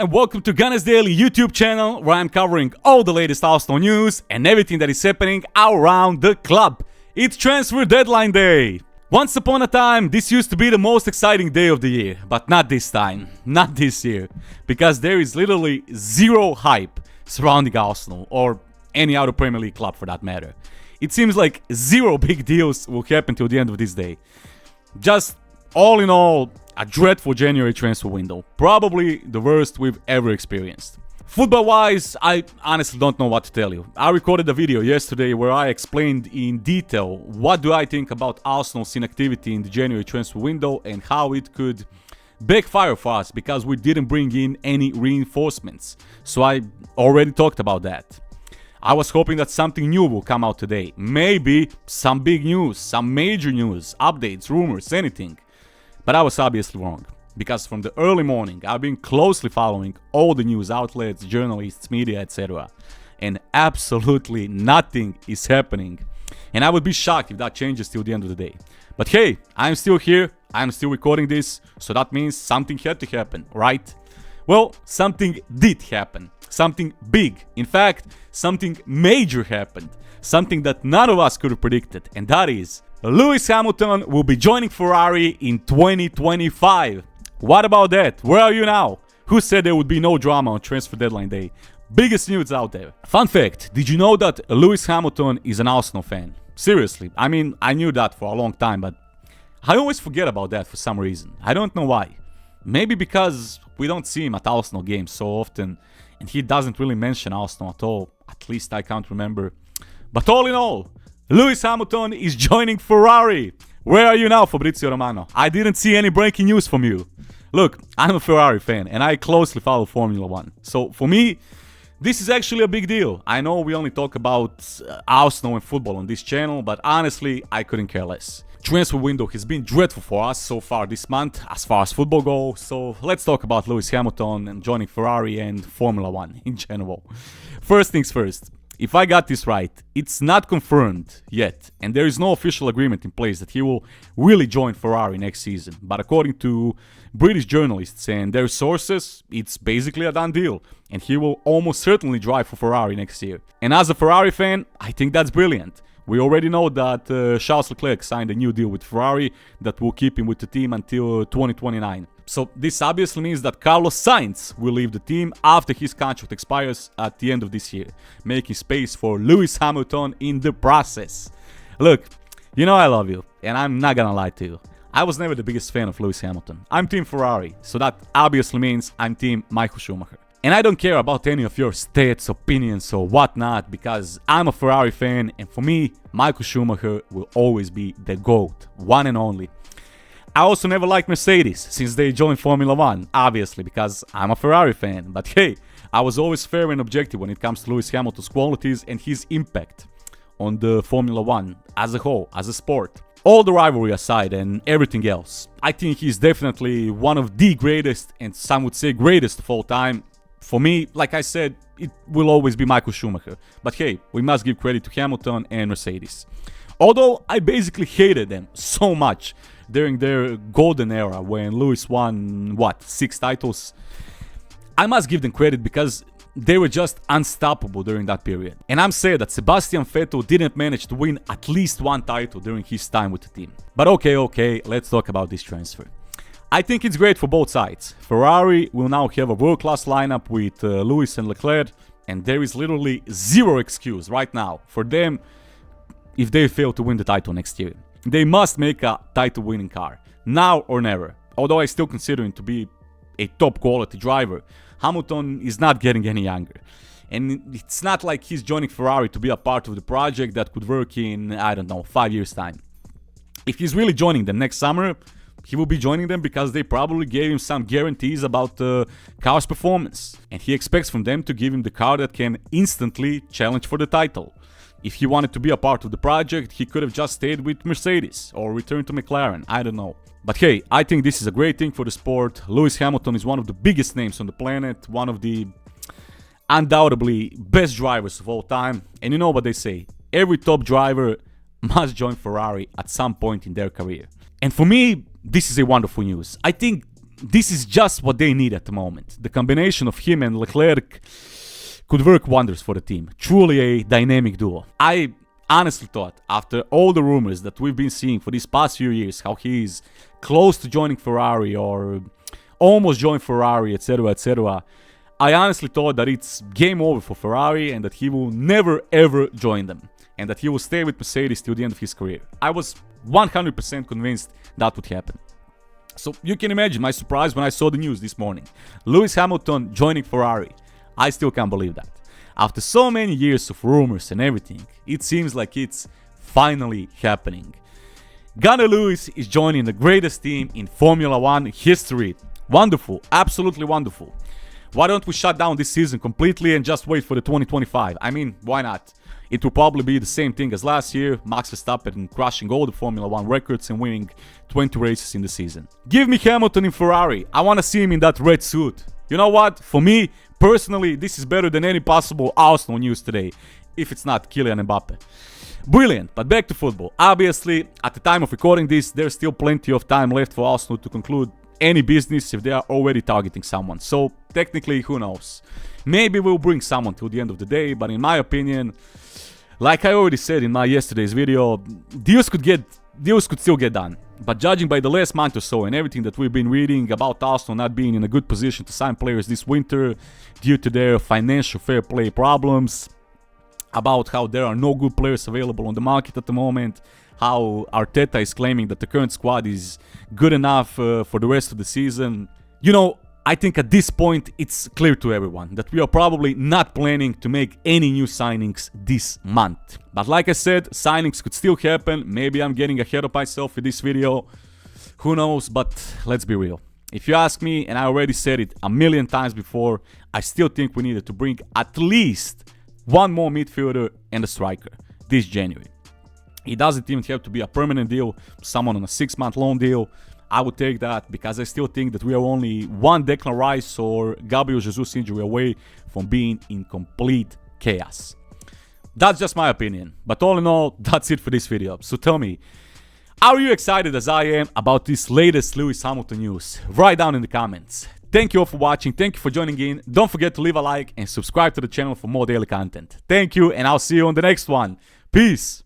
and welcome to Gunners Daily YouTube channel, where I'm covering all the latest Arsenal news and everything that is happening around the club. It's transfer deadline day. Once upon a time, this used to be the most exciting day of the year, but not this time, not this year, because there is literally zero hype surrounding Arsenal, or any other Premier League club for that matter. It seems like zero big deals will happen till the end of this day. Just all in all, a dreadful January transfer window, probably the worst we've ever experienced. Football-wise, I honestly don't know what to tell you. I recorded a video yesterday where I explained in detail what do I think about Arsenal's inactivity in the January transfer window and how it could backfire for us because we didn't bring in any reinforcements. So I already talked about that. I was hoping that something new will come out today. Maybe some big news, some major news, updates, rumors, anything. But I was obviously wrong. Because from the early morning, I've been closely following all the news outlets, journalists, media, etc. And absolutely nothing is happening. And I would be shocked if that changes till the end of the day. But hey, I'm still here, I'm still recording this, so that means something had to happen, right? Well, something did happen. Something big. In fact, something major happened. Something that none of us could have predicted. And that is, Lewis Hamilton will be joining Ferrari in 2025. What about that? Where are you now? Who said there would be no drama on transfer deadline day? Biggest news out there. Fun fact, did you know that Lewis Hamilton is an Arsenal fan? Seriously, I mean, I knew that for a long time, but I always forget about that for some reason. I don't know why. Maybe because we don't see him at Arsenal games so often, and he doesn't really mention Arsenal at all. At least I can't remember. But all in all, Lewis Hamilton is joining Ferrari. Where are you now, Fabrizio Romano? I didn't see any breaking news from you. Look, I'm a Ferrari fan and I closely follow Formula 1. So for me, this is actually a big deal. I know we only talk about Arsenal and football on this channel, but honestly, I couldn't care less. Transfer window has been dreadful for us so far this month, as far as football goes, so let's talk about Lewis Hamilton and joining Ferrari and Formula 1 in general. First things first. If I got this right, it's not confirmed yet, and there is no official agreement in place that he will really join Ferrari next season. But according to British journalists and their sources, it's basically a done deal, and he will almost certainly drive for Ferrari next year. And as a Ferrari fan, I think that's brilliant. We already know that Charles Leclerc signed a new deal with Ferrari that will keep him with the team until 2029. So this obviously means that Carlos Sainz will leave the team after his contract expires at the end of this year, making space for Lewis Hamilton in the process. Look, you know I love you, and I'm not gonna lie to you. I was never the biggest fan of Lewis Hamilton. I'm Team Ferrari, so that obviously means I'm Team Michael Schumacher. And I don't care about any of your stats, opinions, or whatnot, because I'm a Ferrari fan, and for me, Michael Schumacher will always be the GOAT, one and only. I also never liked Mercedes since they joined Formula 1, obviously, because I'm a Ferrari fan. But hey, I was always fair and objective when it comes to Lewis Hamilton's qualities and his impact on the Formula 1 as a whole, as a sport. All the rivalry aside and everything else, I think he's definitely one of the greatest, and some would say greatest of all time. For me, like I said, it will always be Michael Schumacher. But hey, we must give credit to Hamilton and Mercedes. Although I basically hated them so much during their golden era when Lewis won, 6 titles. I must give them credit because they were just unstoppable during that period. And I'm sad that Sebastian Vettel didn't manage to win at least one title during his time with the team. But okay, let's talk about this transfer. I think it's great for both sides. Ferrari will now have a world-class lineup with Lewis and Leclerc, and there is literally zero excuse right now for them if they fail to win the title next year. They must make a title-winning car, now or never. Although I still consider him to be a top-quality driver, Hamilton is not getting any younger. And it's not like he's joining Ferrari to be a part of the project that could work in, I don't know, 5 years' time. If he's really joining them next summer, he will be joining them because they probably gave him some guarantees about the car's performance. And he expects from them to give him the car that can instantly challenge for the title. If he wanted to be a part of the project, he could have just stayed with Mercedes or returned to McLaren, I don't know. But hey, I think this is a great thing for the sport. Lewis Hamilton is one of the biggest names on the planet, one of the undoubtedly best drivers of all time. And you know what they say, every top driver must join Ferrari at some point in their career. And for me, this is a wonderful news. I think this is just what they need at the moment. The combination of him and Leclerc could work wonders for the team. Truly a dynamic duo. I honestly thought, after all the rumors that we've been seeing for these past few years, how he's close to joining Ferrari or almost joined Ferrari, etc., etc., I honestly thought that it's game over for Ferrari and that he will never ever join them and that he will stay with Mercedes till the end of his career. I was 100% convinced that would happen. So you can imagine my surprise when I saw the news this morning. Lewis Hamilton joining Ferrari. I still can't believe that. After so many years of rumors and everything, it seems like it's finally happening. Gunner Lewis is joining the greatest team in Formula 1 history. Wonderful, absolutely wonderful. Why don't we shut down this season completely and just wait for the 2025? I mean, why not? It will probably be the same thing as last year, Max Verstappen crushing all the Formula 1 records and winning 20 races in the season. Give me Hamilton in Ferrari. I want to see him in that red suit. You know what? For me, personally, this is better than any possible Arsenal news today, if it's not Kylian Mbappe. Brilliant, but back to football. Obviously, at the time of recording this, there's still plenty of time left for Arsenal to conclude any business if they are already targeting someone. So technically, who knows? Maybe we'll bring someone till the end of the day, but in my opinion, like I already said in my yesterday's video, deals could still get done. But judging by the last month or so and everything that we've been reading about Arsenal not being in a good position to sign players this winter due to their financial fair play problems, about how there are no good players available on the market at the moment, how Arteta is claiming that the current squad is good enough for the rest of the season. You know, I think at this point it's clear to everyone that we are probably not planning to make any new signings this month. But like I said, signings could still happen. Maybe I'm getting ahead of myself with this video. Who knows, but let's be real. If you ask me, and I already said it a million times before, I still think we needed to bring at least one more midfielder and a striker this January. It doesn't even have to be a permanent deal, someone on a 6-month loan deal. I would take that because I still think that we are only one Declan Rice or Gabriel Jesus injury away from being in complete chaos. That's just my opinion. But all in all, that's it for this video. So tell me, are you excited as I am about this latest Lewis Hamilton news? Write down in the comments. Thank you all for watching. Thank you for joining in. Don't forget to leave a like and subscribe to the channel for more daily content. Thank you, and I'll see you on the next one. Peace.